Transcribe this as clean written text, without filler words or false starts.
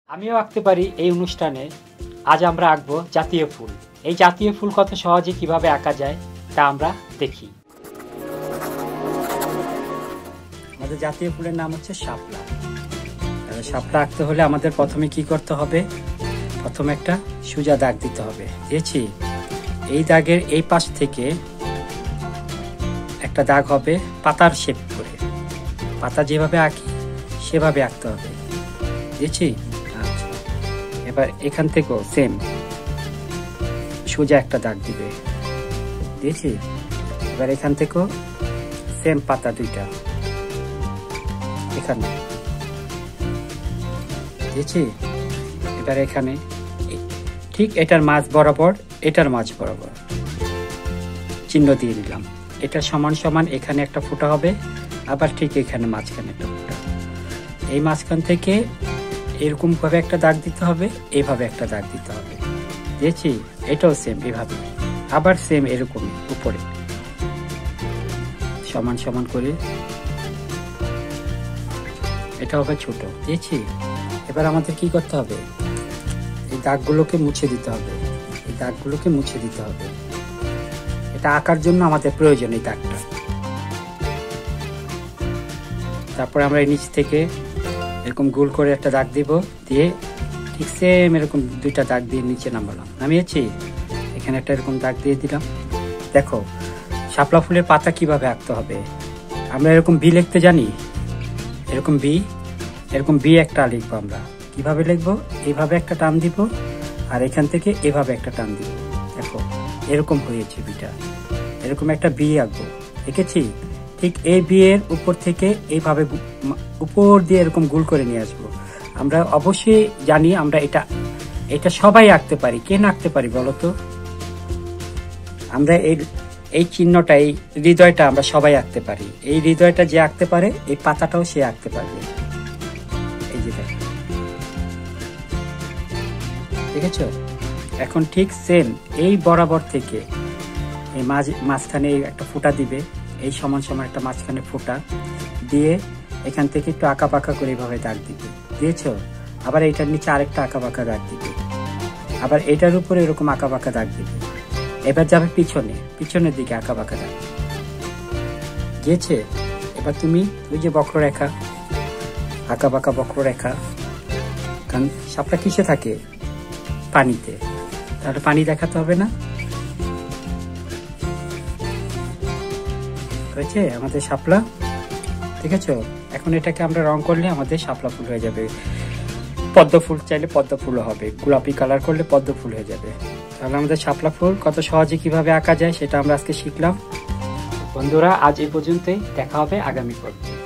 আমিও আঁকতে পারি এই অনুষ্ঠানে। আজ আমরা আঁকবো জাতীয় ফুল। এই জাতীয় ফুল কত সহজে কিভাবে আঁকা যায় তা আমরা দেখি। আমাদের জাতীয় ফুলের নাম হচ্ছে শাপলা। শাপলা আঁকতে হলে আমাদের প্রথমে কি করতে হবে? প্রথমে একটা সোজা দাগ দিতে হবে। দিয়েছি। এই দাগের এই পাশ থেকে একটা দাগ হবে পাতার শেপ করে। পাতা যেভাবে আঁকি সেভাবে আঁকতে হবে। দিয়েছি। আচ্ছা, এবার এখান থেকেও সেম সোজা একটা দাগ দিবে। দিয়েছি। এবার এখান থেকেও সেম পাতা দুইটা এখানে দিয়েছি। এবার এখানে ঠিক এটার মাঝ বরাবর চিহ্ন দিয়ে দিলাম। এটা সমান সমান এখানে একটা ফোঁটা হবে, আবার ঠিক এখানে মাঝখানে একটা ফোঁটা। এই মাঝখান থেকে এরকম ভাবে একটা দাগ দিতে হবে, এইভাবে একটা দাগ দিতে হবে। দিয়েছি। এটাও সেম এভাবে, আবার সেম এরকম উপরে সমান সমান করে এটা হবে ছোট। দিয়েছি। এবার আমাদের কি করতে হবে? এই দাগগুলোকে মুছে দিতে হবে। এটা আঁকার জন্য আমাদের প্রয়োজন এই দাগটা। তারপরে আমরা নিচ থেকে এরকম গোল করে একটা দাগ দিব, দিয়ে ঠিক সেম এরকম দুইটা দাগ দিয়ে নিচে নামিয়েছি। এখানে একটা এরকম দাগ দিয়ে দিলাম। দেখো শাপলা ফুলের পাতা কিভাবে আঁকতে হবে। আমরা এরকম বি লিখতে জানি। এরকম বি একটা লিখবো। আমরা কিভাবে লিখবো? এইভাবে একটা টান দিব, আর এখান থেকে এভাবে একটা টান দিব। দেখো এরকম হয়েছে বিটা। এরকম একটা বি আঁকবো। দেখেছি? ঠিক এই বি এর উপর থেকে এইভাবে উপর দিয়ে এরকম গোল করে নিয়ে আসবো। আমরা অবশ্যই জানি আমরা এটা সবাই আঁকতে পারি। কে না আঁকতে পারি বলতো? আমরা এই চিহ্নটা, এই হৃদয়টা আমরা সবাই আঁকতে পারি। এই হৃদয়টা যে আঁকতে পারে, এই পাতাটাও সে আঁকতে পারবে। এই যে দেখেছো? এখন ঠিক সেম এই বরাবর থেকে এই মাঝখানে একটা ফোঁটা দিবে। এই সমান সমান একটা মাঝখানে ফোঁটা দিয়ে এখান থেকে একটু আঁকা পাকা করে এইভাবে দাগ দিবে। দিয়েছো? আবার এইটার নিচে আরেকটা আঁকা বাঁকা দাগ দিবে, আবার এটার উপরে এরকম আঁকা বাঁকা দাগ দিবে। এবার যাবে পিছনের দিকে আঁকা বাঁকা দাগ। গিয়েছে? এবার তুমি ওই যে বক্ররেখা, আঁকা বাঁকা বক্ররেখা। কারণ শাপলা কিসে থাকে? পানিতে। তাহলে পানি দেখাতে হবে না? হয়েছে আমাদের শাপলা। ঠিক আছে? এখন এটাকে আমরা রং করলে আমাদের শাপলা ফুল হয়ে যাবে। পদ্ম ফুল চাইলে পদ্ম ফুলও হবে, গোলাপি কালার করলে পদ্ম ফুল হয়ে যাবে। তাহলে আমাদের শাপলা ফুল কত সহজে কিভাবে আঁকা যায় সেটা আমরা আজকে শিখলাম। বন্ধুরা, আজ এই পর্যন্তই। দেখা হবে আগামী পর্বে।